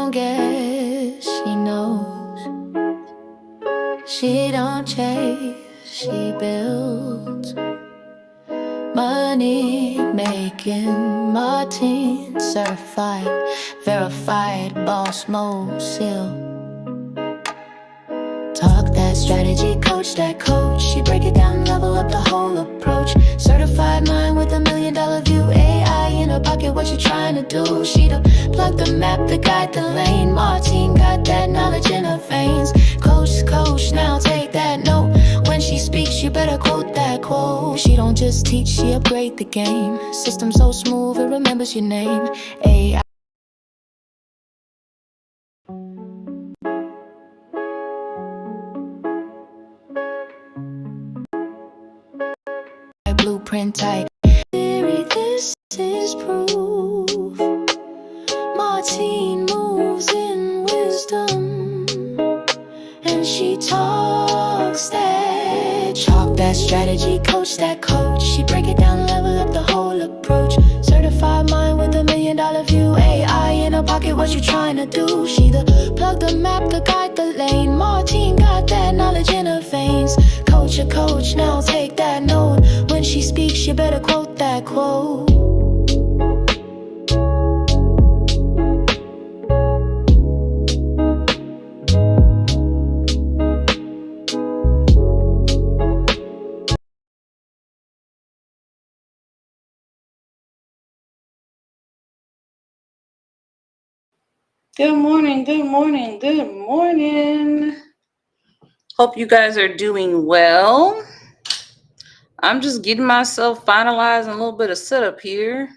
long as she knows she don't chase, she builds. Money making, Martine certified, verified, boss mode seal. Talk that strategy, coach that coach. She break it down, level up the whole approach. Certified mind with $1 million view. AI in her pocket, what you trying to do? She the plug, the map, the guide, the lane. Martine got that knowledge in her veins. Coach, now take that note. When she speaks, you better quote that quote. She don't just teach, she upgrade the game. System so smooth, it remembers your name. AI blueprint tight. Theory, this is proof. Martine moves in wisdom, and she talks that chalk, that strategy, coach that coach. She break it down, level up the whole approach. Certified mind with $1 million view. AI in her pocket, what you trying to do? She the plug, the map, the guide, the lane. Martine got that knowledge in her veins. Coach, now take that note. When she speaks, you better quote that quote. Good morning, good morning, good morning. Hope you guys are doing well. I'm just getting myself finalized and a little bit of setup here.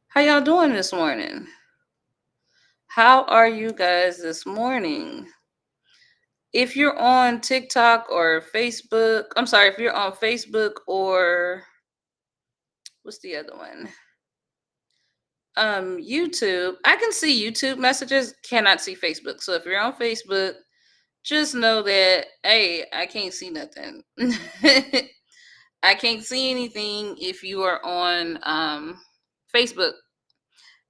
How y'all doing this morning? How are you guys this morning? If you're on TikTok or Facebook, if you're on Facebook or what's the other one? YouTube. I can see YouTube messages, cannot see Facebook. So if you're on Facebook, just know that, hey, I can't see nothing. I can't see anything if you are on Facebook.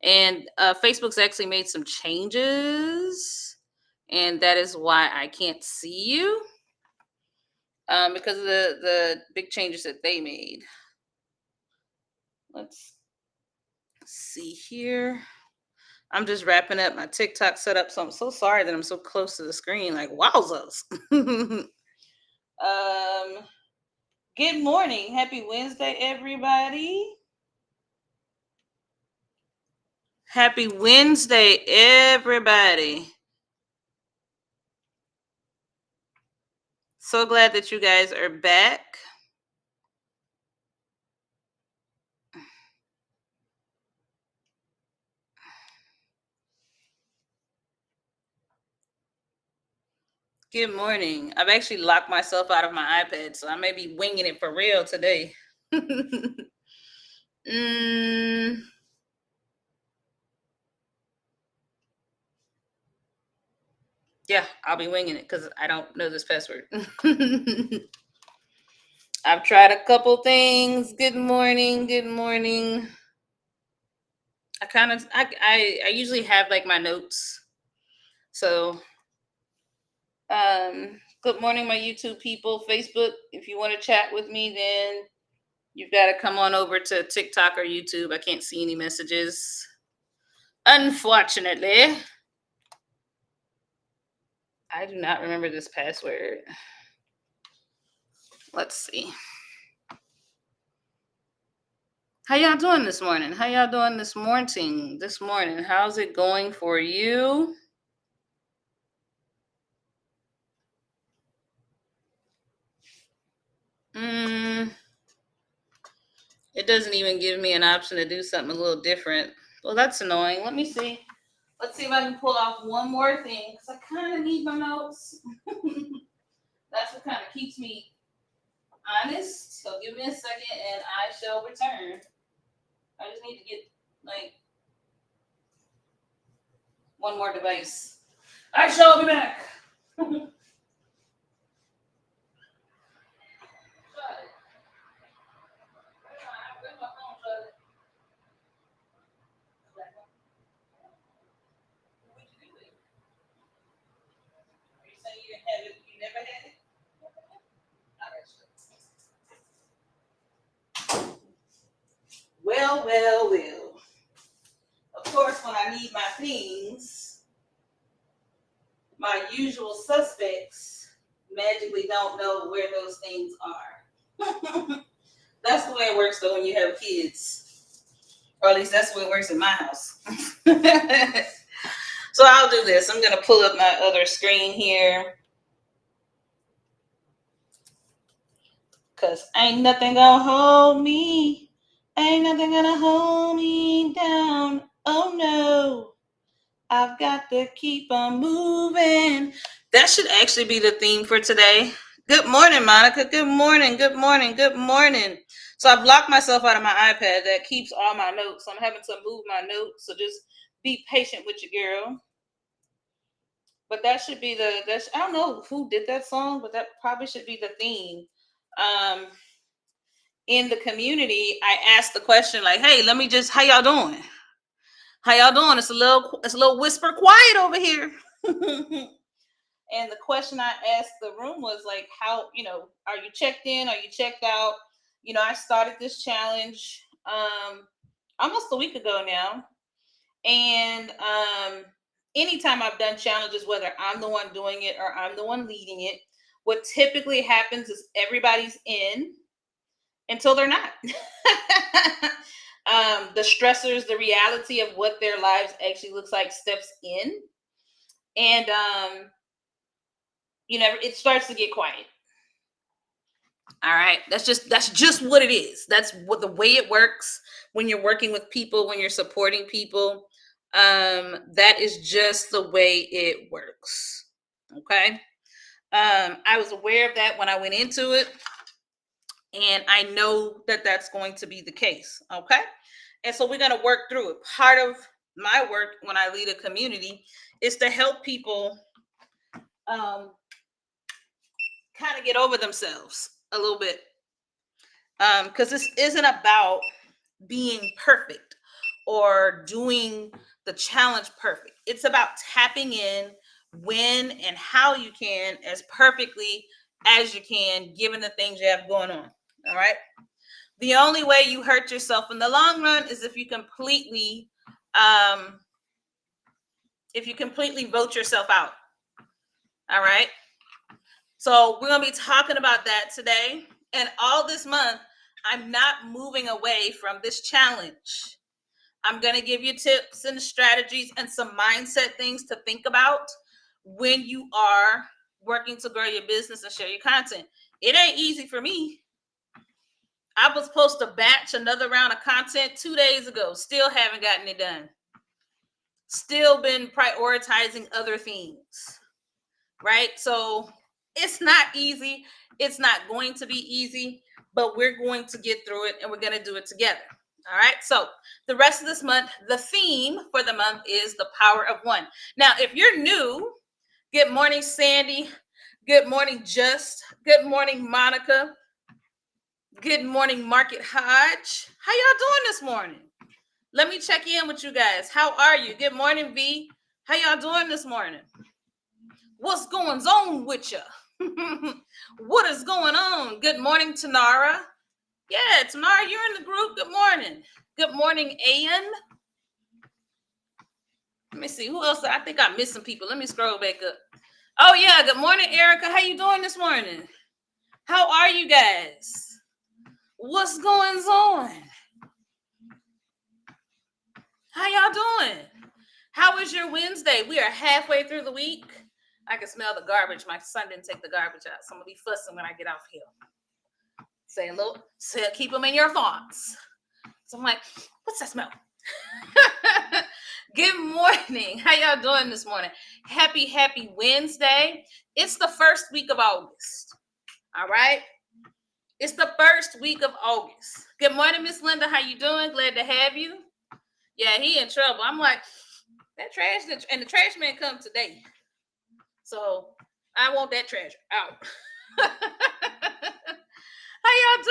And Facebook's actually made some changes, and that is why I can't see you, because of the big changes that they made. Let's see here. I'm just wrapping up my TikTok setup, so I'm so sorry that I'm so close to the screen. Like, wowzers. Good morning. Happy Wednesday, everybody. Happy Wednesday, everybody. So glad that you guys are back. Good morning. I've actually locked myself out of my iPad, so I may be winging it for real today. Yeah, I'll be winging it because I don't know this password. I've tried a couple things. Good morning. Good morning. I usually have like my notes. So good morning, my YouTube people. Facebook, if you want to chat with me, then you've got to come on over to TikTok or YouTube. I can't see any messages, unfortunately. I do not remember this password. Let's see. How y'all doing this morning? How y'all doing this morning? How's it going for you? It doesn't even give me an option to do something a little different. Well, that's annoying. Let me see. Let's see if I can pull off one more thing, because I kind of need my notes. That's what kind of keeps me honest. So give me a second and I shall return. I just need to get like one more device. I shall be back. have it. You never had it? All right. Well, well, well. Of course, when I need my things, my usual suspects magically don't know where those things are. That's the way it works though when you have kids. Or at least that's the way it works in my house. So I'll do this. I'm going to pull up my other screen here. Because ain't nothing going to hold me. Ain't nothing going to hold me down. Oh no. I've got to keep on moving. That should actually be the theme for today. Good morning, Monica. Good morning. Good morning. Good morning. So I've locked myself out of my iPad that keeps all my notes. So I'm having to move my notes. So just be patient with your girl. But that should be I don't know who did that song, but that probably should be the theme. In the community, I asked the question like, "Hey, how y'all doing? How y'all doing? It's a little whisper quiet over here." And the question I asked the room was like, "How, are you checked in? Are you checked out?" I started this challenge almost a week ago now, and anytime I've done challenges, whether I'm the one doing it or I'm the one leading it, what typically happens is everybody's in until they're not. The stressors, the reality of what their lives actually looks like steps in. And, it starts to get quiet. All right. That's just what it is. That's what the way it works when you're working with people, when you're supporting people. That is just the way it works. Okay. I was aware of that when I went into it, and I know that that's going to be the case. Okay. And so we're going to work through it. Part of my work when I lead a community is to help people kind of get over themselves a little bit. Because this isn't about being perfect or doing the challenge perfect. It's about tapping in when and how you can as perfectly as you can, given the things you have going on. All right. The only way you hurt yourself in the long run is if you completely vote yourself out. All right. So we're going to be talking about that today. And all this month, I'm not moving away from this challenge. I'm going to give you tips and strategies and some mindset things to think about when you are working to grow your business and share your content. It ain't easy for me. I was supposed to batch another round of content 2 days ago. Still haven't gotten it done. Still been prioritizing other things. Right? So it's not easy. It's not going to be easy, but we're going to get through it and we're going to do it together. All right. So the rest of this month, the theme for the month is the power of one. Now, if you're new, good morning, Sandy. Good morning, Just. Good morning, Monica. Good morning, Market Hodge. How y'all doing this morning? Let me check in with you guys. How are you? Good morning, V. How y'all doing this morning? What's going on with you? What is going on? Good morning, Tanara. Yeah, Tanara, you're in the group. Good morning. Good morning, Ian. Let me see. Who else? I think I missed some people. Let me scroll back up. Oh, yeah. Good morning, Erica. How you doing this morning? How are you guys? What's going on? How y'all doing? How was your Wednesday? We are halfway through the week. I can smell the garbage. My son didn't take the garbage out, so I'm gonna be fussing when I get off here. Keep them in your thoughts. So I'm like, what's that smell? Good morning. How y'all doing this morning? Happy Wednesday. It's the first week of August. All right. It's the first week of August. Good morning, Miss Linda. How you doing? Glad to have you. Yeah, he in trouble. I'm like, that trash, and the trash man come today. So I want that trash out. How y'all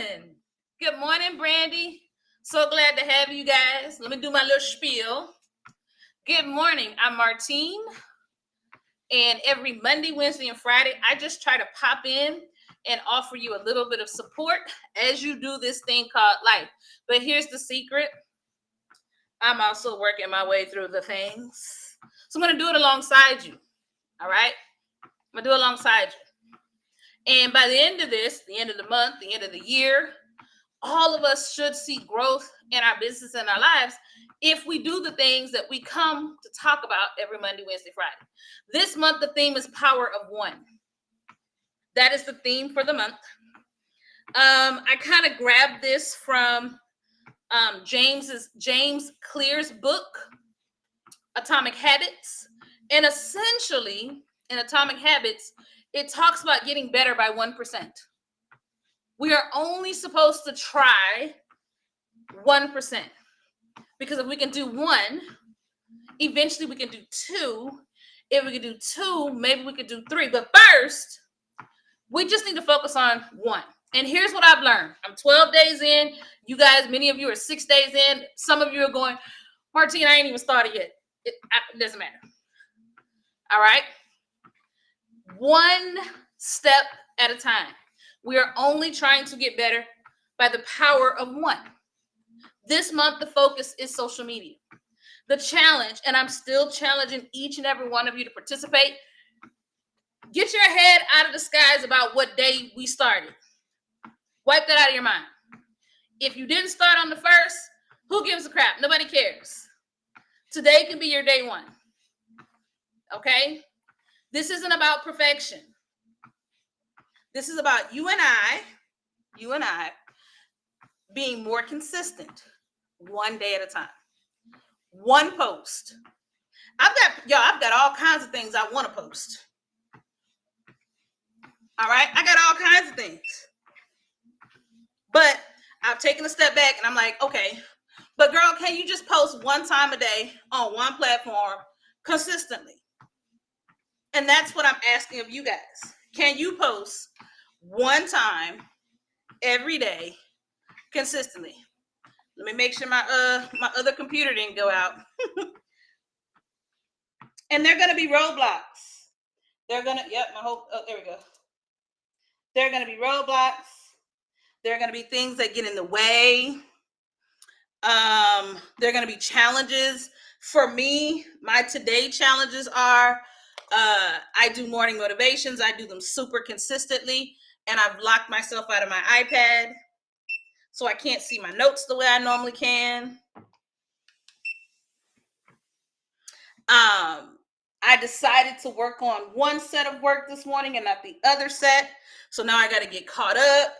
doing? Good morning, Brandy. So glad to have you guys. Let me do my little spiel. Good morning. I'm Martine. And every Monday, Wednesday, and Friday, I just try to pop in and offer you a little bit of support as you do this thing called life. But here's the secret. I'm also working my way through the things. So I'm going to do it alongside you. All right? I'm going to do it alongside you. And by the end of this, the end of the month, the end of the year, all of us should see growth in our business and our lives if we do the things that we come to talk about every Monday, Wednesday, Friday. This month, the theme is Power of One. That is the theme for the month. I kind of grabbed this from James Clear's book, Atomic Habits. And essentially, in Atomic Habits, it talks about getting better by 1%. We are only supposed to try 1%. Because if we can do 1, eventually we can do 2. If we can do 2, maybe we could do 3. But first, we just need to focus on 1. And here's what I've learned. I'm 12 days in. You guys, many of you are 6 days in. Some of you are going, Martine, I ain't even started yet. It doesn't matter. All right? 1 step at a time. We are only trying to get better by the power of 1. This month, the focus is social media. The challenge, and I'm still challenging each and every one of you to participate. Get your head out of the skies about what day we started. Wipe that out of your mind. If you didn't start on the 1st, who gives a crap? Nobody cares. Today can be your day 1. Okay? This isn't about perfection. This is about you and I being more consistent 1 day at a time. 1 post. I've got all kinds of things I want to post. All right? I got all kinds of things. But I've taken a step back and I'm like, okay, but girl, can you just post 1 time a day on 1 platform consistently? And that's what I'm asking of you guys. Can you post 1 time every day consistently? Let me make sure my other computer didn't go out. And they're going to be roadblocks. They're going to, there we go. They're going to be roadblocks. There are going to be things that get in the way. There are going to be challenges. For me, my today challenges are, I do morning motivations. I do them super consistently. And I've locked myself out of my iPad, so I can't see my notes the way I normally can. I decided to work on 1 set of work this morning and not the other set. So now I got to get caught up.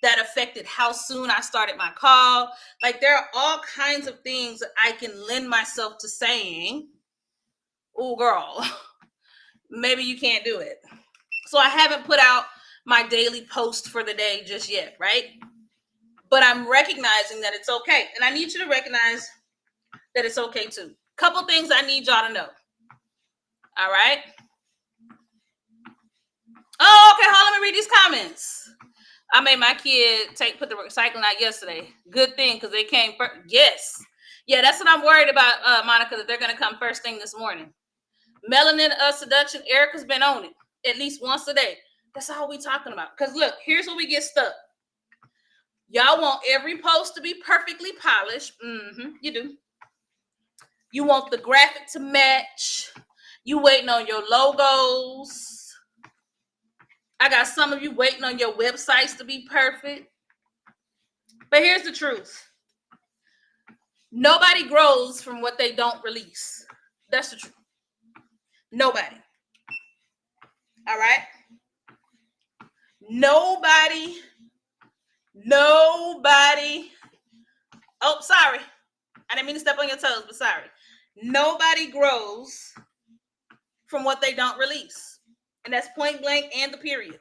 That affected how soon I started my call. Like, there are all kinds of things that I can lend myself to saying, oh, girl, maybe you can't do it. So I haven't put out my daily post for the day just yet, right? But I'm recognizing that it's okay. And I need you to recognize that it's okay too. Couple things I need y'all to know. All right? Oh, okay, hold on, let me read these comments. I made my kid put the recycling out yesterday. Good thing, because they came first. Yes. Yeah, that's what I'm worried about, Monica, that they're going to come first thing this morning. Melanin seduction, Erica's been on it at least once a day. That's all we talking about. Because look, here's where we get stuck. Y'all want every post to be perfectly polished. You do. You want the graphic to match. You waiting on your logos. I got some of you waiting on your websites to be perfect. But here's the truth. Nobody grows from what they don't release. That's the truth. Nobody. All right? Nobody. Oh, sorry. I didn't mean to step on your toes, but sorry. Nobody grows from what they don't release. And that's point blank and the period.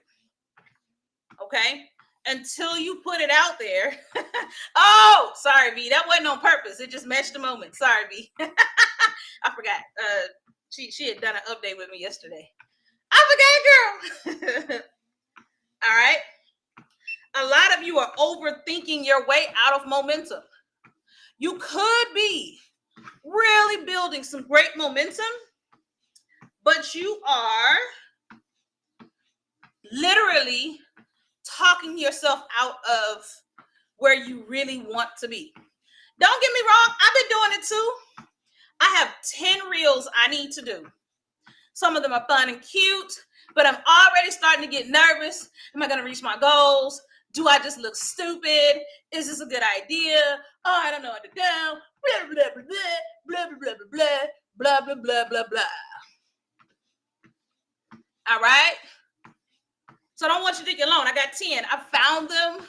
Okay? Until you put it out there. Oh, sorry, V. That wasn't on purpose. It just matched the moment. Sorry, V. I forgot. She had done an update with me yesterday. I forgot, girl. All right? A lot of you are overthinking your way out of momentum. You could be really building some great momentum, but you are literally talking yourself out of where you really want to be. Don't get me wrong, I've been doing it too. I have 10 reels I need to do. Some of them are fun and cute, but I'm already starting to get nervous. Am I going to reach my goals? Do I just look stupid? Is this a good idea? Oh, I don't know what to do. Blah, blah, blah, blah, blah, blah, blah, blah, blah, blah, blah, blah. All right? So I don't want you to think you're alone. I got 10. I found them.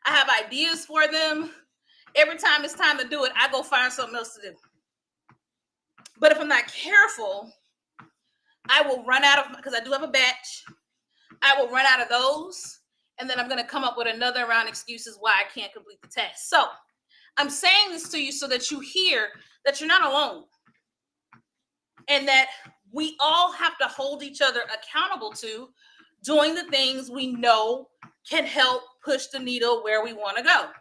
I have ideas for them. Every time it's time to do it, I go find something else to do. But if I'm not careful, I will run out of, because I do have a batch, I will run out of those, and then I'm going to come up with another round of excuses why I can't complete the task. So I'm saying this to you so that you hear that you're not alone, and that we all have to hold each other accountable to doing the things we know can help push the needle where we want to go.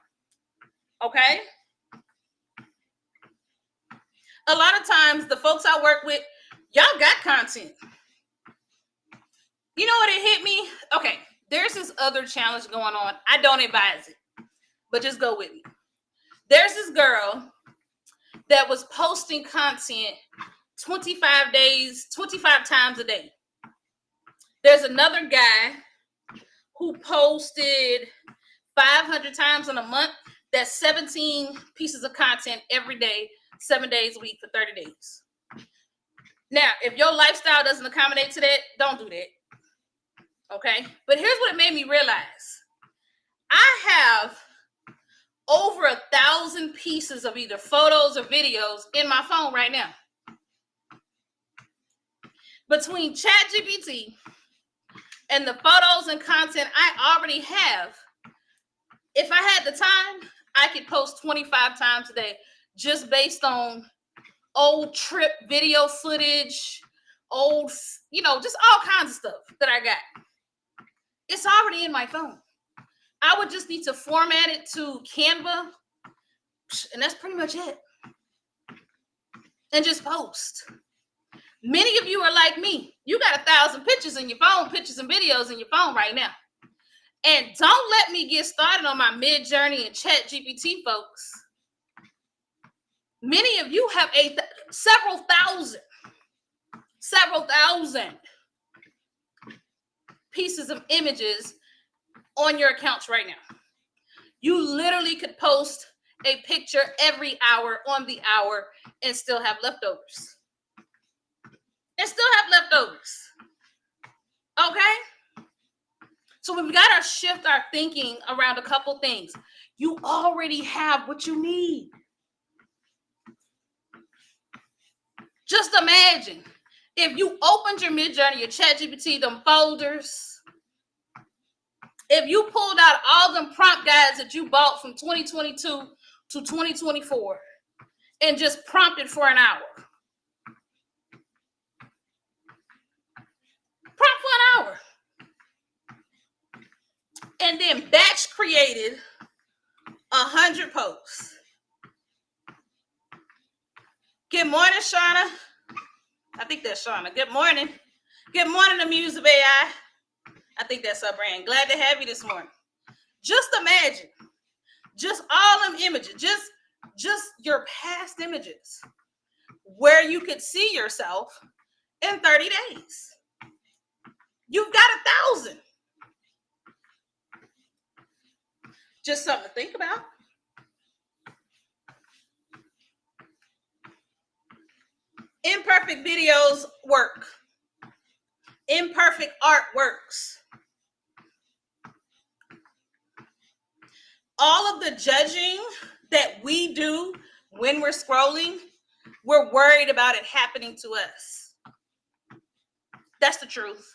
Okay? A lot of times, the folks I work with, y'all got content. You know what it hit me? Okay, there's this other challenge going on. I don't advise it, but just go with me. There's this girl that was posting content 25 days, 25 times a day. There's another guy who posted 500 times in a month. That's 17 pieces of content every day, 7 days a week for 30 days. Now, if your lifestyle doesn't accommodate to that, don't do that. Okay? But here's what it made me realize. I have over 1,000 pieces of either photos or videos in my phone right now. Between ChatGPT and the photos and content I already have, if I had the time, I could post 25 times a day just based on old trip video footage, old, just all kinds of stuff that I got. It's already in my phone. I would just need to format it to Canva, and that's pretty much it. And just post. Many of you are like me. You got 1,000 pictures in your phone, pictures and videos in your phone right now. And don't let me get started on my Midjourney and ChatGPT, folks. Many of you have several thousand pieces of images on your accounts right now. You literally could post a picture every hour on the hour and still have leftovers. Okay? So we've got to shift our thinking around a couple things. You already have what you need. Just imagine if you opened your Midjourney, your ChatGPT, them folders, if you pulled out all them prompt guides that you bought from 2022 to 2024 and just prompted for an hour. Prompt for an hour. And then batch created 100 posts. Good morning, Shauna. I think that's Shauna. Good morning. Good morning, Amuse of AI. I think that's her brand. Glad to have you this morning. Just imagine, just all them images, just your past images, where you could see yourself in 30 days. You've got 1,000. Just something to think about. Imperfect videos work. Imperfect art works. All of the judging that we do when we're scrolling, we're worried about it happening to us. That's the truth.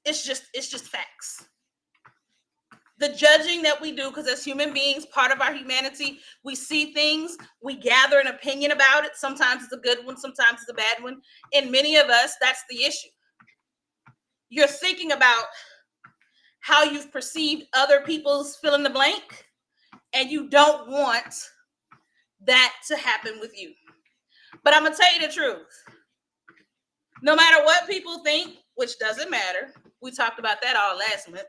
It's just facts. The judging that we do, because as human beings, part of our humanity, we see things, we gather an opinion about it. Sometimes it's a good one, sometimes it's a bad one. And many of us, that's the issue. You're thinking about how you've perceived other people's fill in the blank, and you don't want that to happen with you. But I'm going to tell you the truth. No matter what people think, which doesn't matter. We talked about that all last month.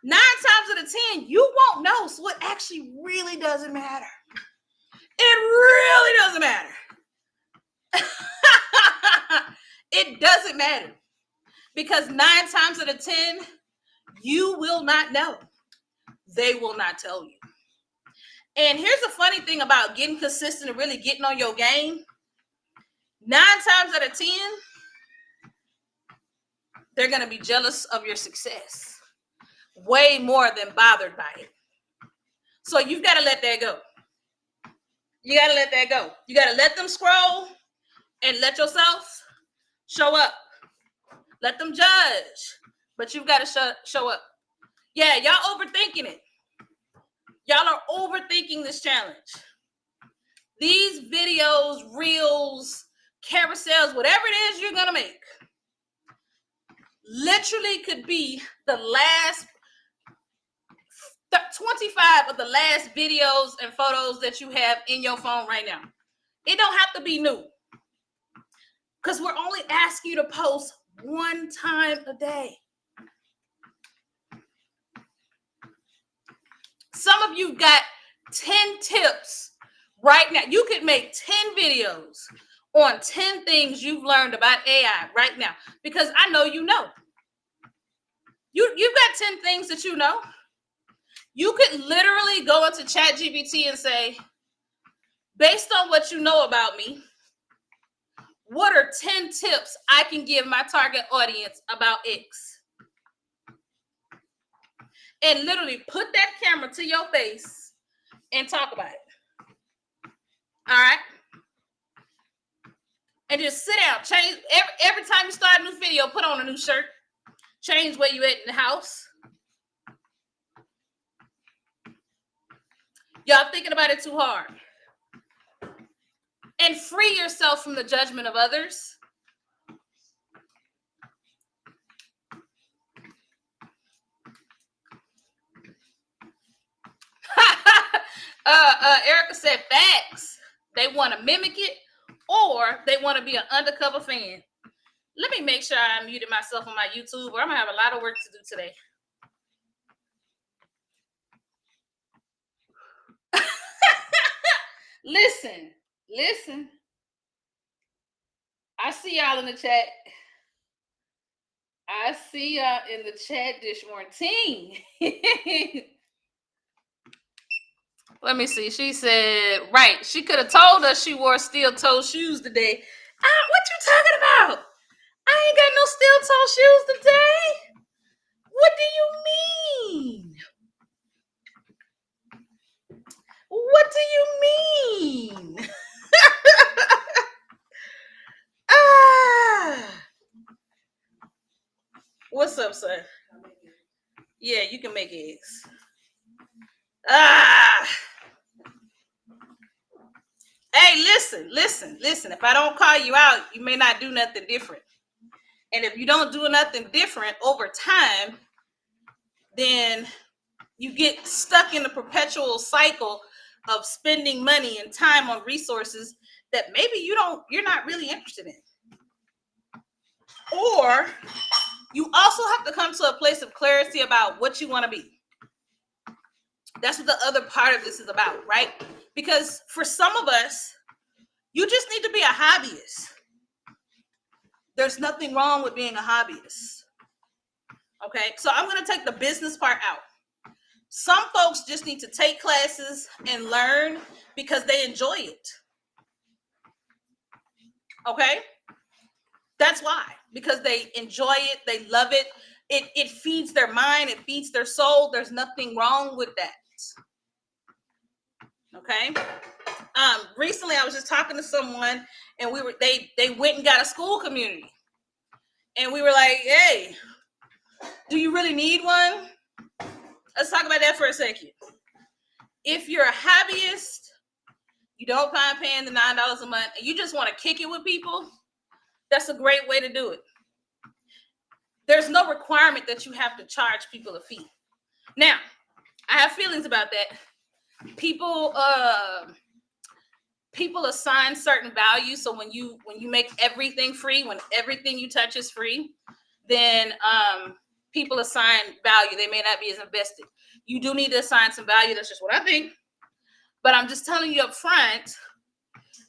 9 times out of 10, you won't know. So it actually really doesn't matter. It really doesn't matter. It doesn't matter. Because 9 times out of 10, you will not know. They will not tell you. And here's the funny thing about getting consistent and really getting on your game. 9 times out of 10, they're going to be jealous of your success way more than bothered by it. So you've got to let that go. You got to let that go. You got to let them scroll and let yourself show up. Let them judge, but you've got to show up. Yeah, y'all overthinking it. Y'all are overthinking this challenge. These videos, reels, carousels, whatever it is you're going to make, literally could be the last 25 of the last videos and photos that you have in your phone right now. It don't have to be new. Because we're only asking you to post 1 time a day. Some of you got 10 tips right now. You could make 10 videos on 10 things you've learned about AI right now. Because I know you know. You've got 10 things that you know. You could literally go into ChatGPT and say, based on what you know about me, what are 10 tips I can give my target audience about X? And literally put that camera to your face and talk about it. All right? And just sit down. Change every time you start a new video, put on a new shirt. Change where you at in the house. Y'all thinking about it too hard. And free yourself from the judgment of others. Erica said facts. They want to mimic it or they want to be an undercover fan. Let me make sure I muted myself on my YouTube or I'm going to have a lot of work to do today. Listen. I see y'all in the chat. I see y'all in the chat, Dish Martine. Let me see. She said, right. She could have told us she wore steel-toe shoes today. What you talking about? I ain't got no steel-toe shoes today. What do you mean? What do you mean? What's up, sir? Yeah, you can make eggs. Hey, listen. If I don't call you out, you may not do nothing different. And if you don't do nothing different over time, then you get stuck in a perpetual cycle of spending money and time on resources that maybe you're not really interested in. Or you also have to come to a place of clarity about what you want to be. That's what the other part of this is about, right? Because for some of us, you just need to be a hobbyist. There's nothing wrong with being a hobbyist. Okay, so I'm going to take the business part out. Some folks just need to take classes and learn because they enjoy it. Okay? That's why. Because they enjoy it, they love it. It feeds their mind, it feeds their soul. There's nothing wrong with that. Okay? Recently I was just talking to someone and they went and got a school community. And we were like, hey, do you really need one? Let's talk about that for a second. If you're a hobbyist, you don't mind paying the $9 a month, and you just want to kick it with people, that's a great way to do it. There's no requirement that you have to charge people a fee. Now, I have feelings about that. People people assign certain values. So when you make everything free, when everything you touch is free, then people assign value. They may not be as invested. You do need to assign some value. That's just what I think. But I'm just telling you up front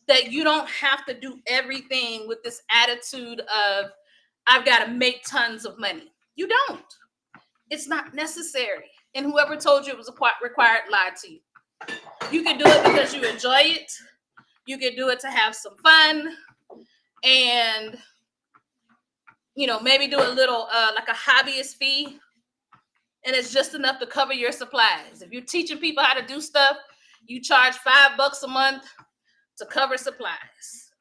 that you don't have to do everything with this attitude of, I've got to make tons of money. You don't. It's not necessary. And whoever told you it was required lied to you. You can do it because you enjoy it. You can do it to have some fun. And, maybe do a little, like a hobbyist fee. And it's just enough to cover your supplies. If you're teaching people how to do stuff, you charge $5 a month to cover supplies,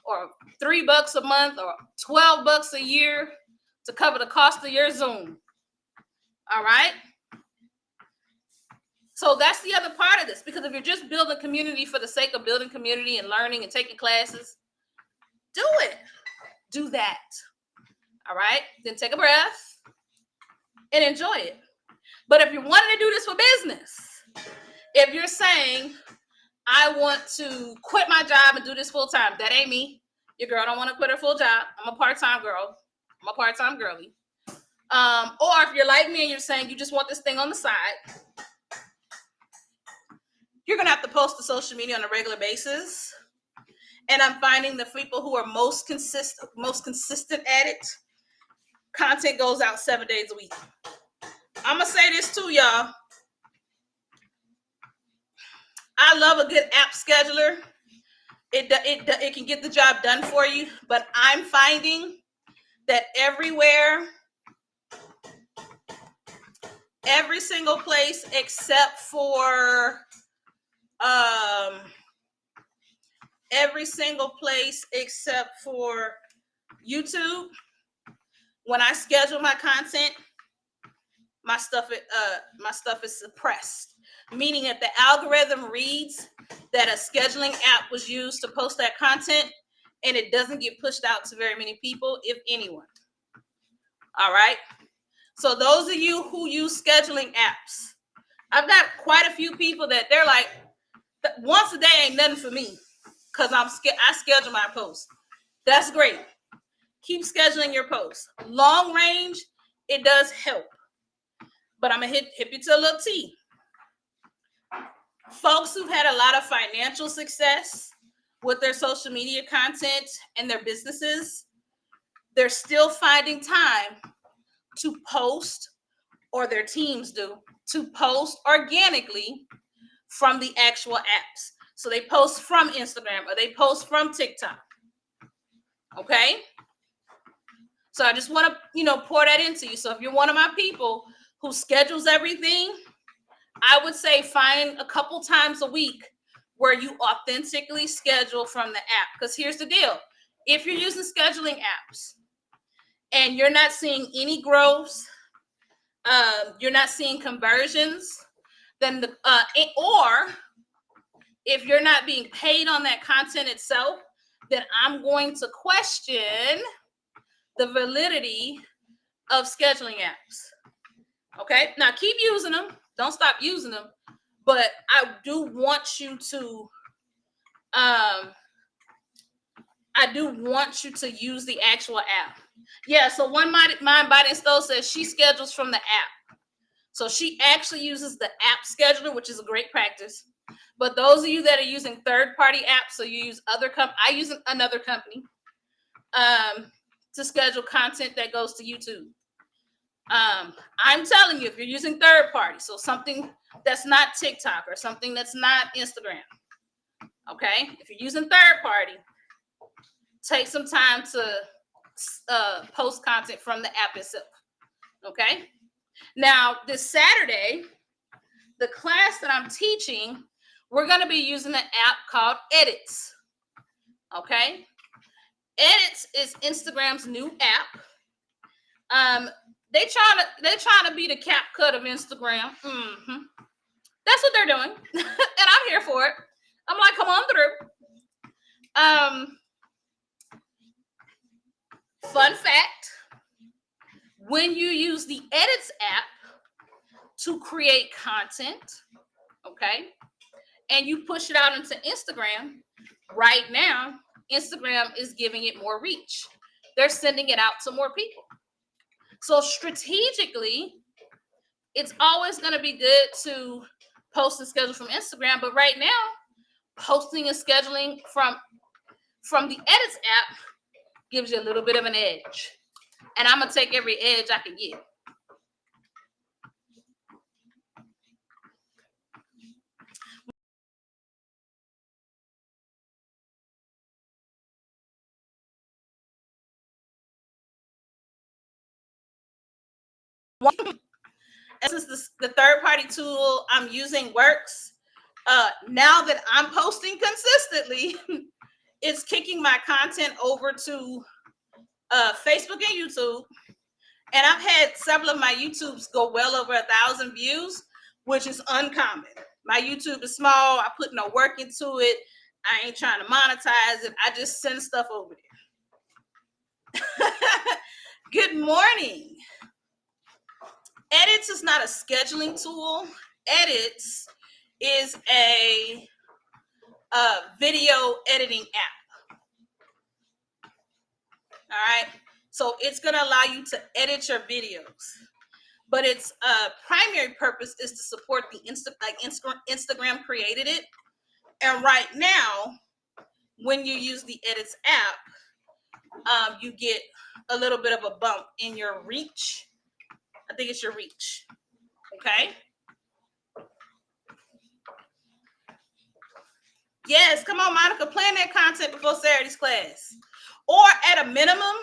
or $3 a month, or $12 a year to cover the cost of your Zoom. All right. So that's the other part of this, because if you're just building community for the sake of building community and learning and taking classes, do it. Do that. All right. Then take a breath and enjoy it. But if you're wanting to do this for business, if you're saying, I want to quit my job and do this full time, that ain't me. Your girl don't want to quit her full job. I'm a part-time girl. I'm a part-time girly. Or if you're like me and you're saying you just want this thing on the side, you're gonna have to post to social media on a regular basis. And I'm finding the people who are most consistent at it, content goes out 7 days a week. I'm gonna say this too, y'all. I love a good app scheduler. It can get the job done for you, but I'm finding that everywhere, every single place except for YouTube, when I schedule my content, my stuff is suppressed, meaning that the algorithm reads that a scheduling app was used to post that content, and it doesn't get pushed out to very many people, if anyone. All right. So those of you who use scheduling apps, I've got quite a few people that they're like, once a day ain't nothing for me, because I schedule my posts. That's great. Keep scheduling your posts. Long range, it does help. But I'm going to hip you to a little T. Folks who've had a lot of financial success with their social media content and their businesses, they're still finding time to post, or their teams do, to post organically from the actual apps. So they post from Instagram, or they post from TikTok. Okay? So I just want to, pour that into you. So if you're one of my people who schedules everything, I would say find a couple times a week where you authentically schedule from the app. Because here's the deal. If you're using scheduling apps and you're not seeing any growth, you're not seeing conversions, then or if you're not being paid on that content itself, then I'm going to question the validity of scheduling apps. Okay, now keep using them. Don't stop using them. But I do want you to, use the actual app. Yeah, so one Mind Body and Stove says she schedules from the app. So she actually uses the app scheduler, which is a great practice. But those of you that are using third-party apps, so you use I use another company to schedule content that goes to YouTube. I'm telling you, if you're using third party, so something that's not TikTok or something that's not Instagram, okay? If you're using third party, take some time to post content from the app itself, okay? Now, this Saturday, the class that I'm teaching, we're going to be using an app called Edits, okay? Edits is Instagram's new app. They trying to be the CapCut of Instagram. Mm-hmm. That's what they're doing, and I'm here for it. I'm like, come on through. Fun fact: when you use the Edits app to create content, okay, and you push it out into Instagram, Right now, Instagram is giving it more reach. They're sending it out to more people. So strategically, it's always going to be good to post and schedule from Instagram. But right now, posting and scheduling from the Edits app gives you a little bit of an edge. And I'm going to take every edge I can get. Since the third party tool I'm using works, now that I'm posting consistently, it's kicking my content over to Facebook and YouTube. And I've had several of my YouTubes go well over 1,000 views, which is uncommon. My YouTube is small. I put no work into it. I ain't trying to monetize it. I just send stuff over there. Good morning. Edits is not a scheduling tool. Edits is a video editing app. All right. So it's going to allow you to edit your videos. But its primary purpose is to support the Instagram created it. And right now, when you use the Edits app, you get a little bit of a bump in your reach. I think it's your reach. Okay. Yes, come on, Monica, plan that content before Saturday's class. Or at a minimum,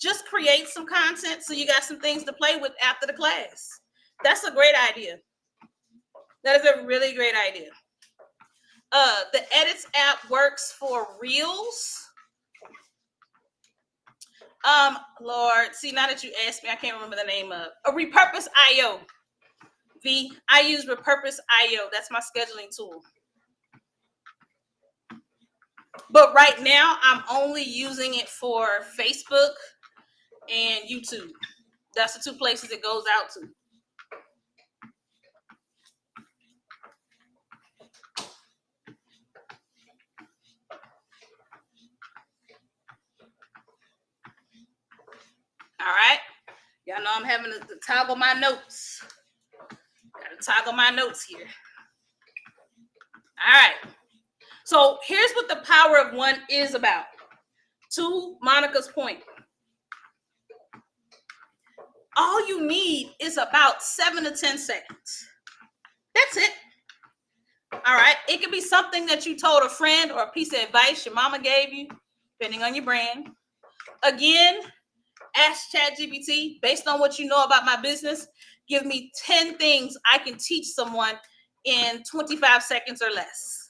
just create some content so you got some things to play with after the class. That's a great idea. That is a really great idea. The Edits app works for Reels. Lord, see, now that you asked me, I can't remember the name of Repurpose IO. I use Repurpose IO. That's my scheduling tool. But right now, I'm only using it for Facebook and YouTube. That's the two places it goes out to. All right. Y'all know I'm having to toggle my notes. Got to toggle my notes here. All right. So here's what the power of one is about. To Monica's point, all you need is about 7 to 10 seconds. That's it. All right. It could be something that you told a friend or a piece of advice your mama gave you, depending on your brand. Again, ask ChatGPT, based on what you know about my business, give me 10 things I can teach someone in 25 seconds or less.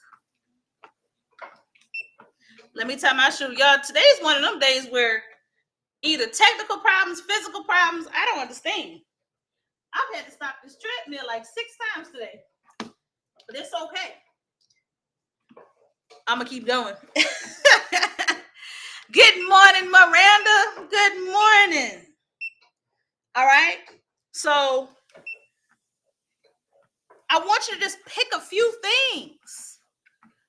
Let me tie my shoe. Y'all, today's one of them days where either technical problems, physical problems, I don't understand. I've had to stop this treadmill like 6 times today. But it's okay. I'm going to keep going. Good morning, Miranda. Good morning. All right. So I want you to just pick a few things.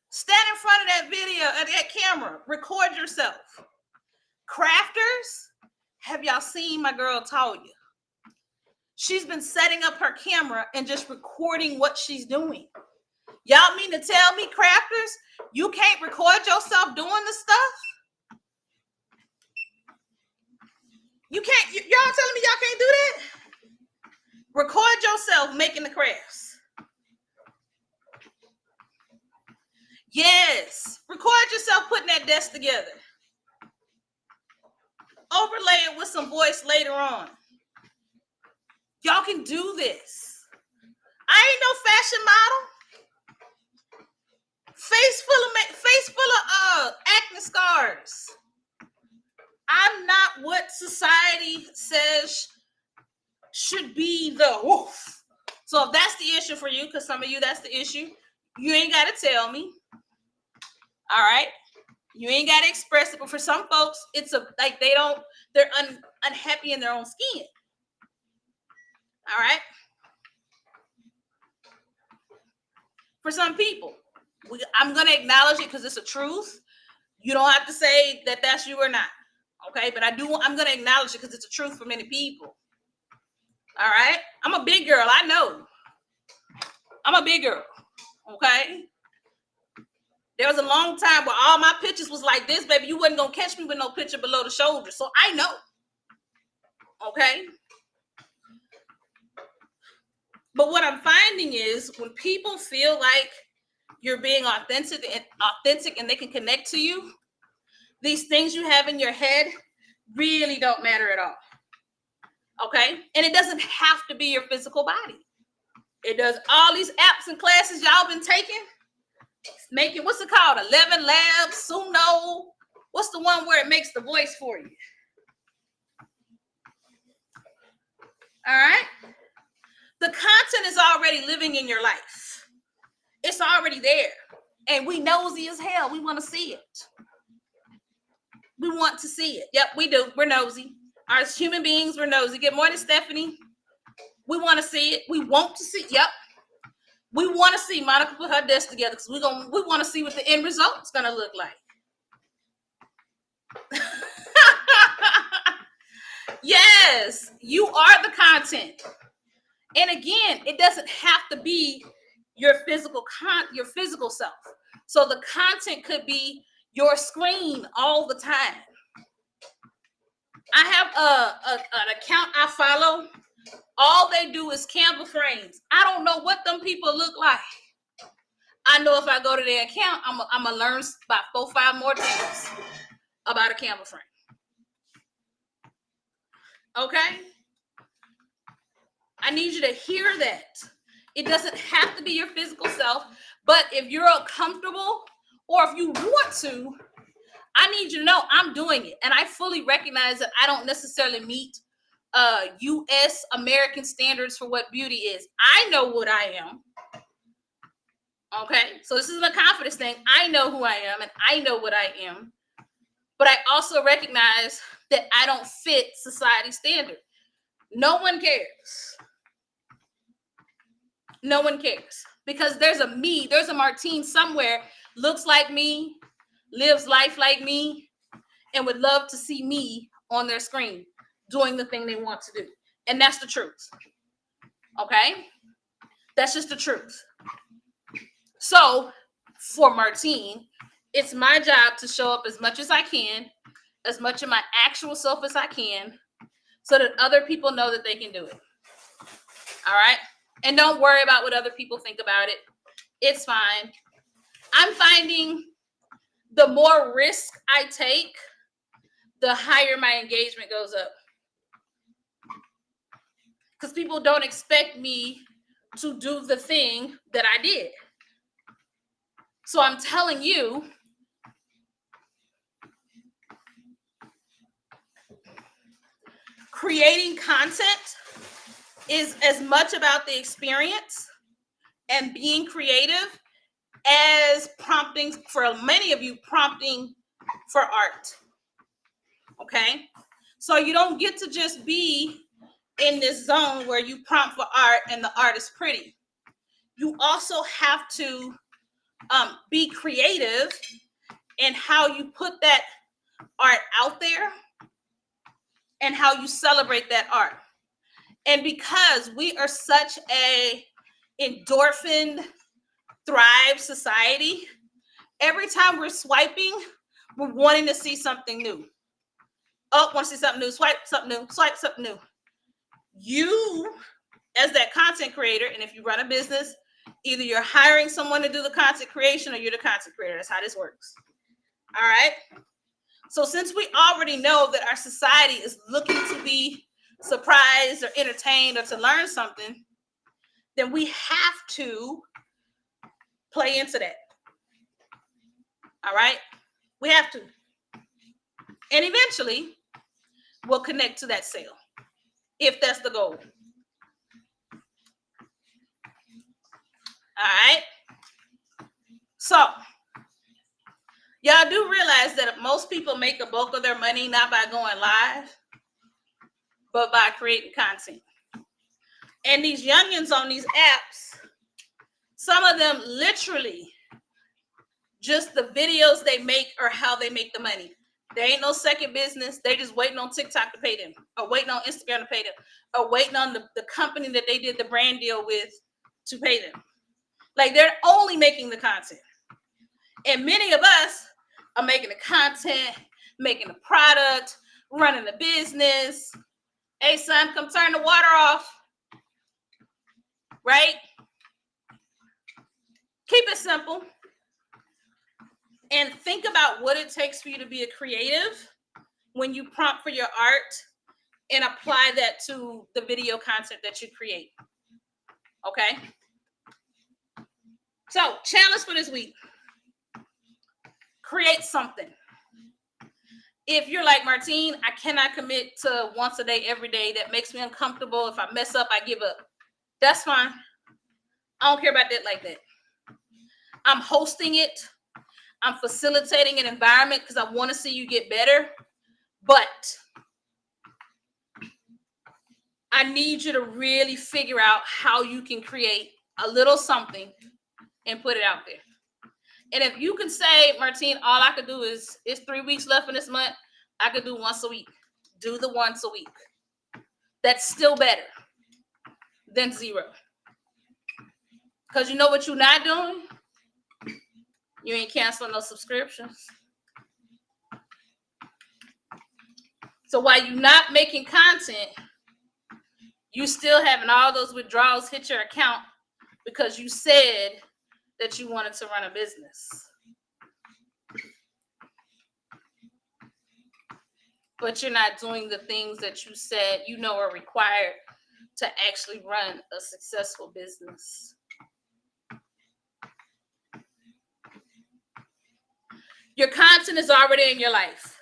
Stand in front of that video, that camera. Record yourself. Crafters, have y'all seen my girl Talia? She's been setting up her camera and just recording what she's doing. Y'all mean to tell me, crafters, you can't record yourself doing the stuff? You can't, y'all telling me y'all can't do that? Record yourself making the crafts. Yes, record yourself putting that desk together. Overlay it with some voice later on. Y'all can do this. I ain't no fashion model. Face full of acne scars. I'm not what society says should be the woof. So if that's the issue for you, because some of you that's the issue, you ain't got to tell me. All right, you ain't got to express it. But for some folks, it's like they're unhappy in their own skin. All right. For some people, I'm going to acknowledge it because it's a truth. You don't have to say that that's you or not. Okay, but I'm going to acknowledge it because it's a truth for many people. All right, I'm a big girl. I know. I'm a big girl. Okay. There was a long time where all my pictures was like this, baby. You wasn't gonna catch me with no picture below the shoulder. So I know. Okay. But what I'm finding is when people feel like you're being authentic and they can connect to you, these things you have in your head really don't matter at all. Okay. And it doesn't have to be your physical body. It does. All these apps and classes y'all been taking, making, what's it called? 11 Labs, Suno. What's the one where it makes the voice for you? All right. The content is already living in your life. It's already there. And we nosy as hell. We want to see it. We want to see it. Yep, we do. We're nosy. As human beings, we're nosy. Good morning, Stephanie. We want to see it. We want to see it. Yep. We want to see Monica put her desk together because we want to see what the end result's going to look like. Yes, you are the content. And again, it doesn't have to be your physical self. So the content could be your screen all the time. I have an account I follow. All they do is Canva frames. I don't know what them people look like. I know if I go to their account, I'm going to learn about 4-5 more things about a Canva frame. Okay? I need you to hear that. It doesn't have to be your physical self, but if you're uncomfortable or if you want to, I need you to know I'm doing it. And I fully recognize that I don't necessarily meet U.S. American standards for what beauty is. I know what I am. Okay, so this isn't a confidence thing. I know who I am and I know what I am. But I also recognize that I don't fit society standard. No one cares. No one cares. Because there's a me, there's a Martine somewhere, looks like me, lives life like me, and would love to see me on their screen doing the thing they want to do. And that's the truth. Okay? That's just the truth. So, for Martine, it's my job to show up as much as I can, as much of my actual self as I can, so that other people know that they can do it. All right? And don't worry about what other people think about it. It's fine. I'm finding the more risk I take, the higher my engagement goes up. Because people don't expect me to do the thing that I did. So I'm telling you, creating content is as much about the experience and being creative as prompting, for many of you, prompting for art. Okay? So you don't get to just be in this zone where you prompt for art and the art is pretty. You also have to be creative in how you put that art out there and how you celebrate that art. And because we are such a endorphin thrive society, every time we're swiping, we're wanting to see something new. Oh, want to see something new, swipe something new, swipe something new. You, as that content creator, and if you run a business, either you're hiring someone to do the content creation or you're the content creator. That's how this works. All right. So since we already know that our society is looking to be surprised or entertained or to learn something, then we have to play into that. All right. We have to. And eventually, we'll connect to that sale, if that's the goal. All right. So, y'all do realize that most people make a bulk of their money not by going live, but by creating content. And these youngins on these apps, some of them literally Just the videos they make or how they make the money. There ain't no second business. They just waiting on TikTok to pay them, or waiting on Instagram to pay them, or waiting on the company that they did the brand deal with to pay them. Like, they're only making the content. And many of us are making the content, making the product, running the business. Hey, son, come turn the water off. Right? Keep it simple. And think about what it takes for you to be a creative when you prompt for your art, and apply that to the video content that you create. Okay? So, challenge for this week. Create something. If you're like Martine, I cannot commit to once a day, every day. That makes me uncomfortable. If I mess up, I give up. That's fine. I don't care about that like that. I'm hosting it. I'm facilitating an environment because I want to see you get better. But I need you to really figure out how you can create a little something and put it out there. And if you can say, Martine, all I could do is, it's 3 weeks left in this month, I could do once a week. Do the once a week. That's still better than zero. Because you know what you're not doing? You ain't canceling no subscriptions. So while you're not making content, you still having all those withdrawals hit your account because you said that you wanted to run a business. But you're not doing the things that you said you know are required to actually run a successful business. Your content is already in your life,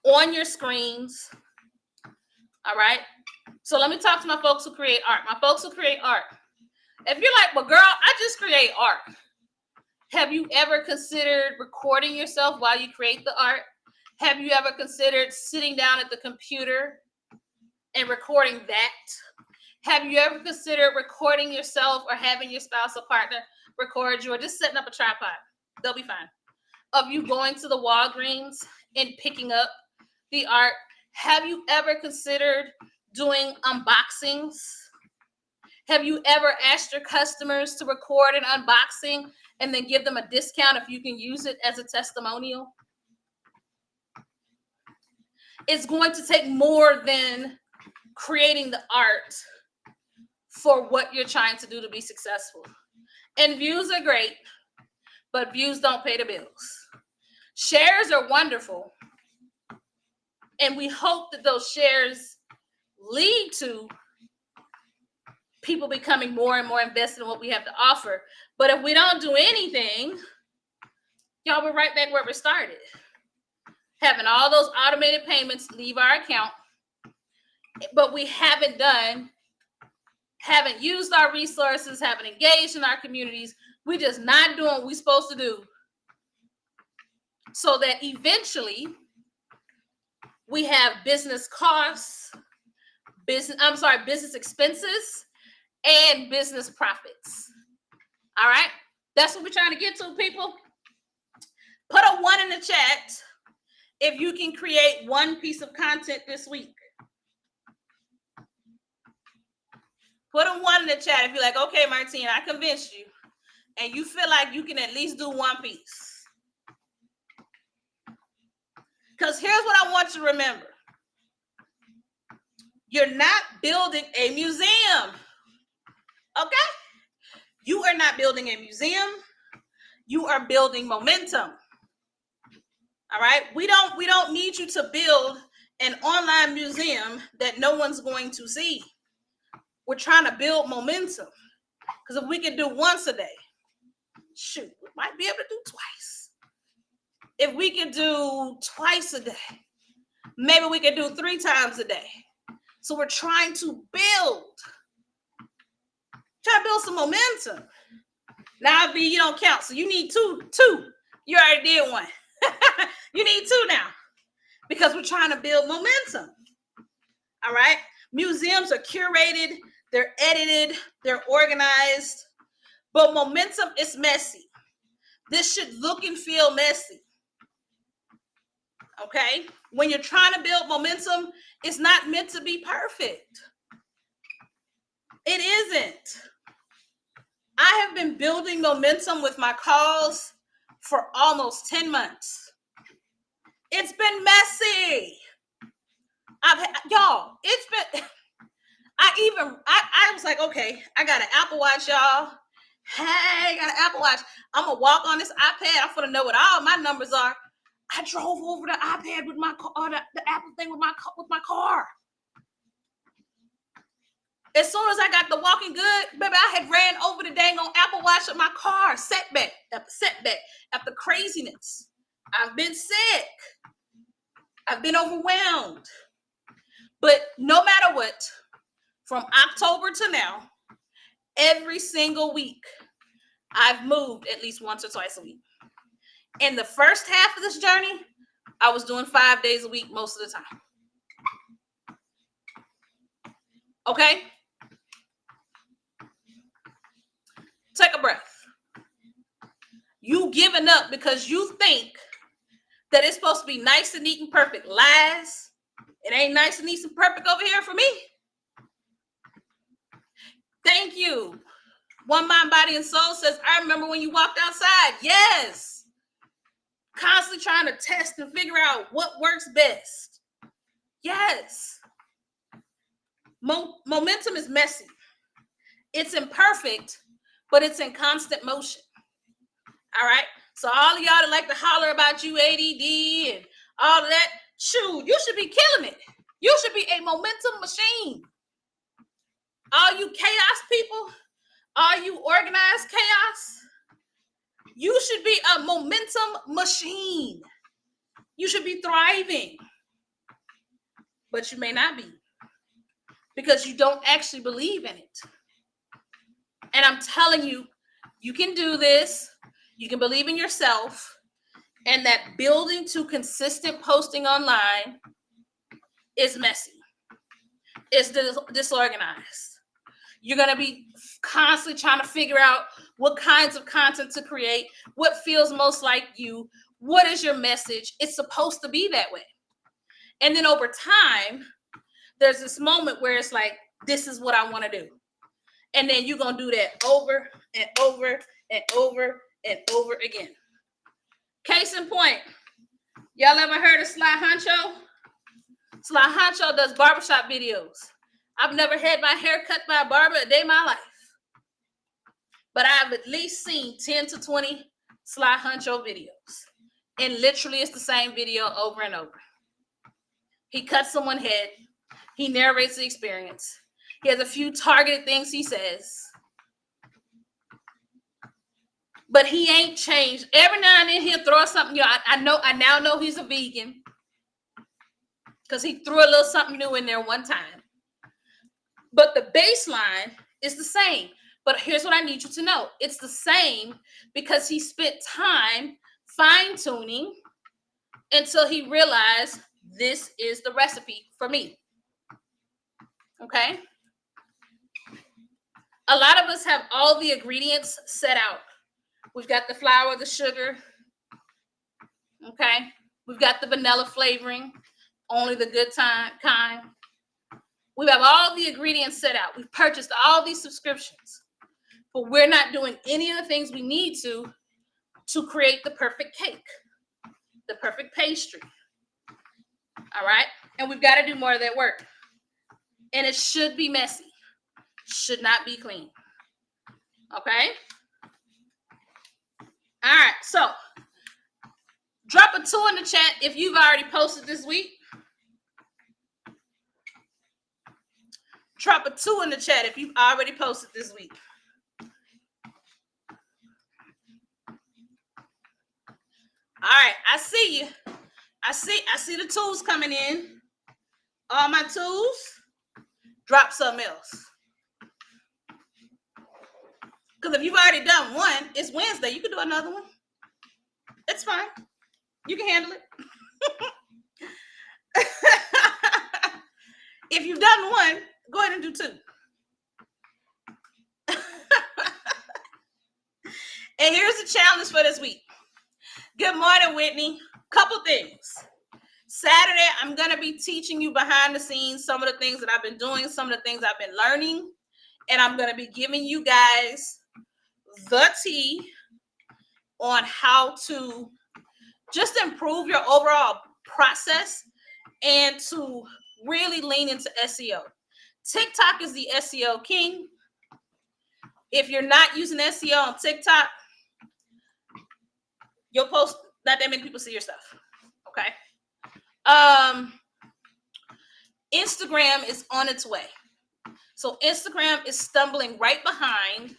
on your screens. All right? So let me talk to my folks who create art. My folks who create art. If you're like, well, girl, I just create art. Have you ever considered recording yourself while you create the art? Have you ever considered sitting down at the computer and recording that? Have you ever considered recording yourself or having your spouse or partner record you, or just setting up a tripod? They'll be fine. Of you going to the Walgreens and picking up the art. Have you ever considered doing unboxings? Have you ever asked your customers to record an unboxing and then give them a discount if you can use it as a testimonial? It's going to take more than creating the art for what you're trying to do to be successful. And views are great, but views don't pay the bills. Shares are wonderful, and we hope that those shares lead to people becoming more and more invested in what we have to offer. But if we don't do anything, y'all, we're right back where we started. Having all those automated payments leave our account, but we haven't used our resources, haven't engaged in our communities. We're just not doing what we're supposed to do, so that eventually we have business costs, business expenses, and business profits. All right? That's what we're trying to get to, people. Put a 1 in the chat if you can create one piece of content this week. Put a 1 in the chat if you're like, okay, Martine, I convinced you, and you feel like you can at least do one piece. Because here's what I want you to remember. You're not building a museum. Okay? You are not building a museum. You are building momentum. All right? We don't need you to build an online museum that no one's going to see. We're trying to build momentum. Because if we can do once a day, shoot, we might be able to do twice. If we can do twice a day, maybe we can do 3 times a day. So we're trying to build some momentum. Now, B, you don't count, so you need two. You already did 1. You need 2 now, because we're trying to build momentum. All right? Museums are curated, they're edited, they're organized, but momentum is messy. This should look and feel messy. Okay? When you're trying to build momentum, it's not meant to be perfect. It isn't. I have been building momentum with my calls for almost 10 months. It's been messy. Y'all, it's been, I was like, okay, I got an Apple Watch, y'all. Hey, got an Apple Watch. I'm gonna walk on this iPad. I'm gonna know what all my numbers are. I drove over the iPad with my car, the Apple thing with my car. As soon as I got the walking good, baby, I had ran over the dang on Apple Watch with my car. Setback after craziness. I've been sick. I've been overwhelmed. But no matter what, from October to now, every single week, I've moved at least once or twice a week. In the first half of this journey, I was doing 5 days a week most of the time. Okay? Take a breath. You giving up because you think that it's supposed to be nice and neat and perfect. Lies. It ain't nice and neat and perfect over here for me. Thank you. One Mind, Body, and Soul says, I remember when you walked outside. Yes. Constantly trying to test and figure out what works best. Yes. Momentum is messy. It's imperfect, but it's in constant motion. All right? So all of y'all that like to holler about you ADD and all of that, shoot, you should be killing it. You should be a momentum machine. All you chaos people, all you organized chaos, you should be a momentum machine. You should be thriving. But you may not be, because you don't actually believe in it. And I'm telling you, you can do this. You can believe in yourself. And that building to consistent posting online is messy. It's disorganized. You're going to be constantly trying to figure out what kinds of content to create, what feels most like you, what is your message. It's supposed to be that way. And then over time, there's this moment where it's like, this is what I want to do. And then you're going to do that over and over and over and over again. Case in point, y'all ever heard of Sly Honcho? Sly Honcho does barbershop videos. I've never had my hair cut by a barber a day in my life. But I've at least seen 10 to 20 Sly Honcho videos. And literally it's the same video over and over. He cuts someone's head. He narrates the experience. He has a few targeted things he says. But he ain't changed. Every now and then he'll throw something. I now know he's a vegan, because he threw a little something new in there one time. But the baseline is the same. But here's what I need you to know. It's the same because he spent time fine-tuning until he realized this is the recipe for me. Okay? A lot of us have all the ingredients set out. We've got the flour, the sugar. Okay? We've got the vanilla flavoring, only the good kind. We have all the ingredients set out. We've purchased all these subscriptions. But we're not doing any of the things we need to create the perfect cake, the perfect pastry. All right? And we've got to do more of that work. And it should be messy. Should not be clean. Okay? All right. So, drop a 2 in the chat if you've already posted this week. Drop a 2 in the chat if you've already posted this week. All right, I see you. I see the tools coming in. All my tools. Drop something else. Because if you've already done one, it's Wednesday. You can do another one. It's fine. You can handle it. If you've done one, go ahead and do 2. And here's the challenge for this week. Good morning, Whitney. Couple things. Saturday, I'm going to be teaching you behind the scenes some of the things that I've been doing, some of the things I've been learning. And I'm going to be giving you guys the tea on how to just improve your overall process and to really lean into SEO. TikTok is the SEO king. If you're not using SEO on TikTok, you'll post not that many people see your stuff. Okay. Instagram is on its way. So Instagram is stumbling right behind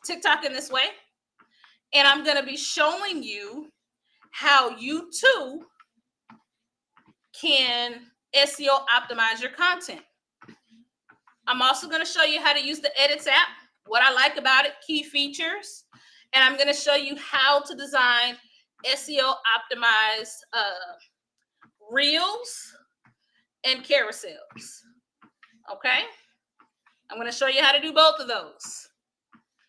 TikTok in this way. And I'm going to be showing you how you too can SEO optimize your content. I'm also going to show you how to use the Edits app, what I like about it, key features, and I'm going to show you how to design SEO optimized reels and carousels. Okay? I'm going to show you how to do both of those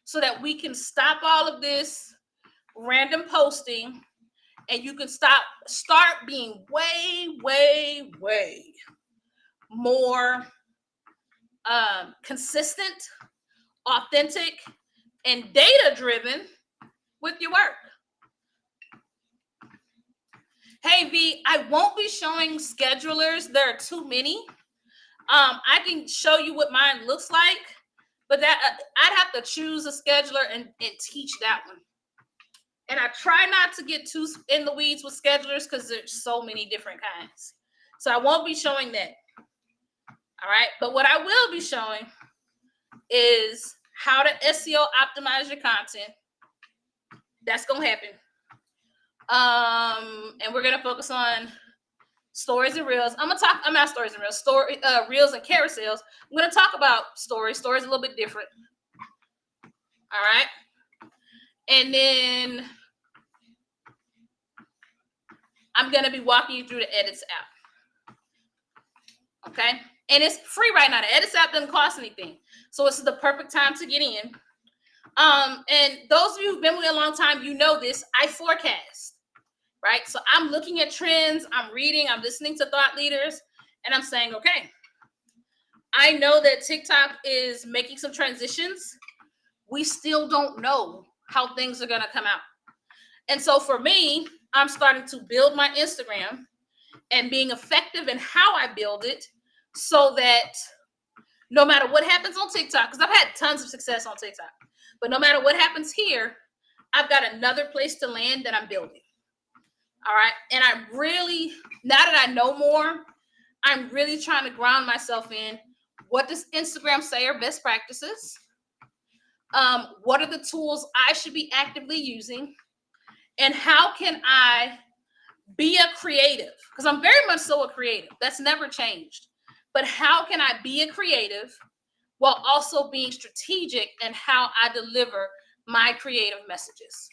so that we can stop all of this random posting and you can start being way more consistent, authentic, and data-driven with your work. Hey, V, I won't be showing schedulers. There are too many. I can show you what mine looks like, but that I'd have to choose a scheduler and teach that one. And I try not to get too in the weeds with schedulers because there's so many different kinds. So I won't be showing that. All right. But what I will be showing is how to SEO optimize your content. That's going to happen. And we're going to focus on stories and reels. I'm not stories and reels, reels and carousels. I'm going to talk about stories. Stories a little bit different. All right. And then I'm going to be walking you through the Edits app. Okay. And it's free right now. The Edits app doesn't cost anything. So it's the perfect time to get in. And those of you who've been with me a long time, you know this. I forecast, right? So I'm looking at trends. I'm reading. I'm listening to thought leaders. And I'm saying, okay, I know that TikTok is making some transitions. We still don't know how things are going to come out. And so for me, I'm starting to build my Instagram and being effective in how I build it so that no matter what happens on TikTok, because I've had tons of success on TikTok, but no matter what happens here, I've got another place to land that I'm building. All right. And I really, now that I know more, I'm really trying to ground myself in what does Instagram say are best practices? What are the tools I should be actively using? And how can I be a creative? Because I'm very much so a creative. That's never changed. But how can I be a creative while also being strategic in how I deliver my creative messages?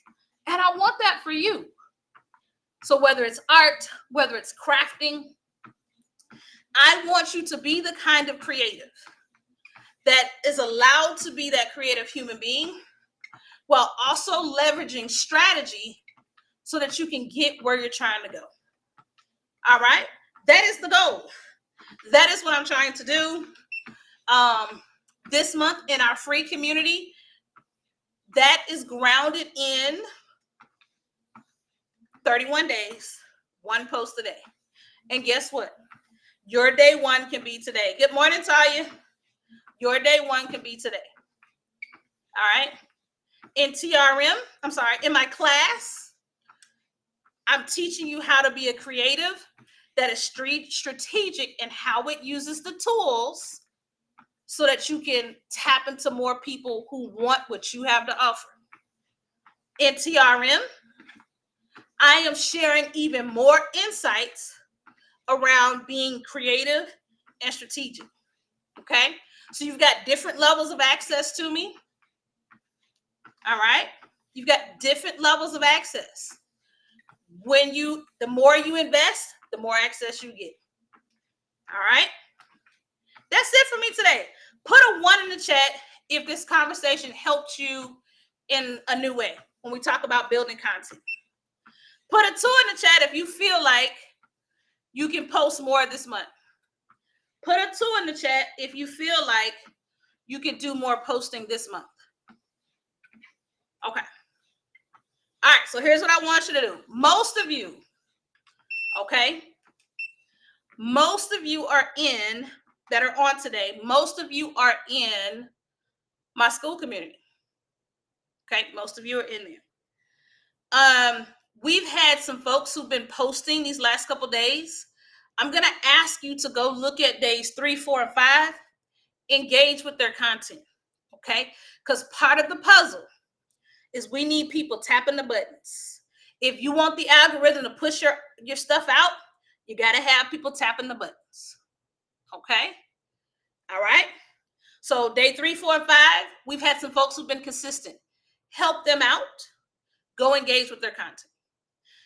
And I want that for you. So whether it's art, whether it's crafting, I want you to be the kind of creative that is allowed to be that creative human being while also leveraging strategy so that you can get where you're trying to go. All right? That is the goal. That is what I'm trying to do. This month in our free community, that is grounded in 31 days, one post a day. And guess what? Your day one can be today. Good morning, Talia. Your day one can be today. All right? In my class, I'm teaching you how to be a creative that is strategic in how it uses the tools so that you can tap into more people who want what you have to offer. In TRM, I am sharing even more insights around being creative and strategic. Okay? So you've got different levels of access to me. All right? You've got different levels of access. The more you invest, the more access you get. All right? That's it for me today. Put a 1 in the chat if this conversation helped you in a new way when we talk about building content. Put a 2 in the chat if you feel like you can post more this month. Put a 2 in the chat if you feel like you can do more posting this month. Okay. All right, so here's what I want you to do. Most of you, okay? Most of you are in, that are on today, most of you are in my school community. Okay, most of you are in there. We've had some folks who've been posting these last couple days. I'm gonna ask you to go look at days 3, 4, and 5. Engage with their content, okay? Because part of the puzzle is we need people tapping the buttons. If you want the algorithm to push your stuff out, you got to have people tapping the buttons, okay? All right? So day 3, 4, and 5, we've had some folks who've been consistent. Help them out. Go engage with their content.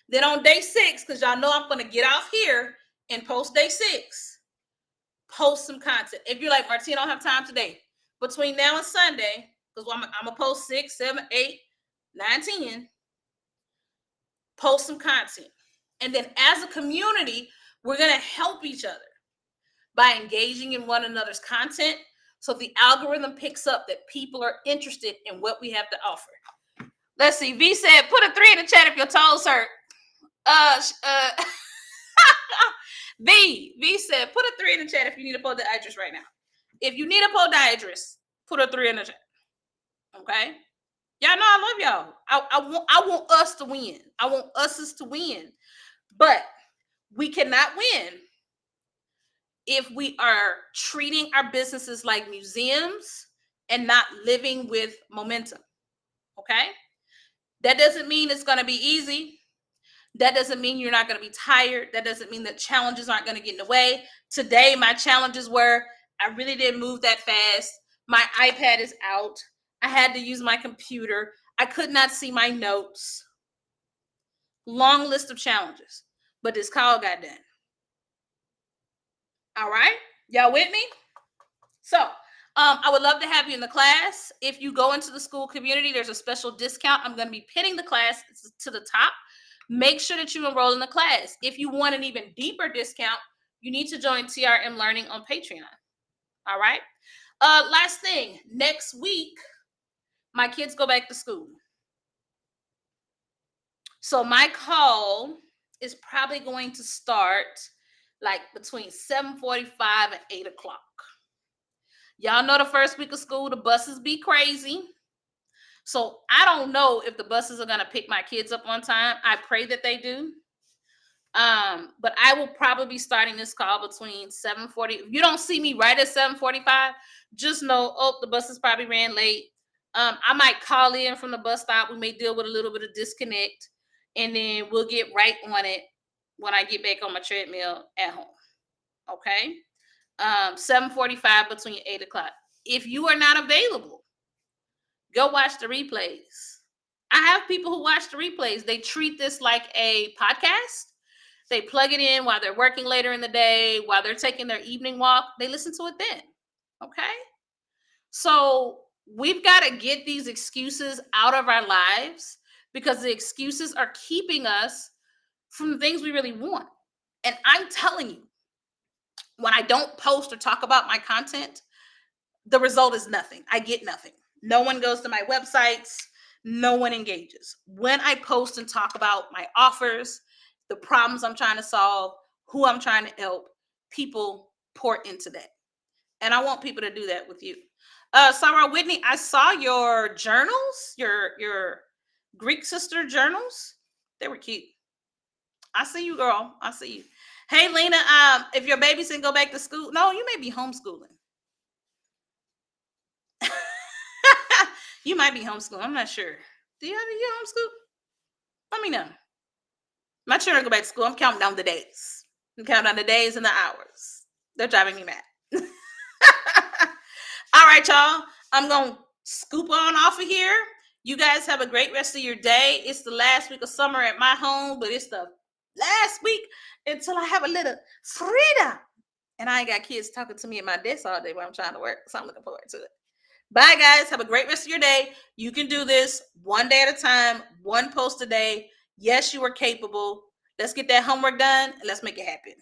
Then on day 6, because y'all know I'm going to get off here and post day 6, post some content. If you're like, Martine, I don't have time today. Between now and Sunday, because I'm going to post 6, 7, 8, 9, 10, post some content. And then as a community, we're going to help each other by engaging in one another's content so the algorithm picks up that people are interested in what we have to offer. Let's see. V said, put a 3 in the chat if your toes hurt. V said, put a 3 in the chat if you need a podiatrist right now. If you need a podiatrist, put a 3 in the chat. Okay? Y'all know I love y'all. I want us to win. I want us to win. But we cannot win if we are treating our businesses like museums and not living with momentum. Okay? That doesn't mean it's going to be easy. That doesn't mean you're not going to be tired. That doesn't mean that challenges aren't going to get in the way. Today, my challenges were I really didn't move that fast. My iPad is out. I had to use my computer. I could not see my notes. Long list of challenges. But this call got done. All right? Y'all with me? So, I would love to have you in the class. If you go into the school community, there's a special discount. I'm going to be pinning the class to the top. Make sure that you enroll in the class. If you want an even deeper discount, you need to join TRM Learning on Patreon. All right? Last thing, next week, my kids go back to school. So my call is probably going to start like between 7:45 and 8 o'clock. Y'all know the first week of school, the buses be crazy. So I don't know if the buses are going to pick my kids up on time. I pray that they do. But I will probably be starting this call between 7:40. If you don't see me right at 7:45, just know, the buses probably ran late. I might call in from the bus stop. We may deal with a little bit of disconnect, and then we'll get right on it when I get back on my treadmill at home. Okay? 7:45 between 8 o'clock. If you are not available, go watch the replays. I have people who watch the replays. They treat this like a podcast. They plug it in while they're working later in the day, while they're taking their evening walk. They listen to it then. Okay? So we've got to get these excuses out of our lives because the excuses are keeping us from the things we really want. And I'm telling you, when I don't post or talk about my content, the result is nothing. I get nothing. No one goes to my websites. No one engages. When I post and talk about my offers, the problems I'm trying to solve, who I'm trying to help, people pour into that. And I want people to do that with you. Sarah Whitney, I saw your journals, your Greek sister journals. They were cute. I see you, girl. I see you. Hey, Lena, if your babies didn't go back to school, no, you may be homeschooling. You might be homeschooling. I'm not sure. Do you homeschool? Let me know. My children go back to school. I'm counting down the days. I'm counting down the days and the hours. They're driving me mad. All right, y'all. I'm going to scoop on off of here. You guys have a great rest of your day. It's the last week of summer at my home, but it's the last week until I have a little freedom. And I ain't got kids talking to me at my desk all day while I'm trying to work, so I'm looking forward to it. Bye, guys. Have a great rest of your day. You can do this one day at a time, one post a day. Yes, you are capable. Let's get that homework done and let's make it happen.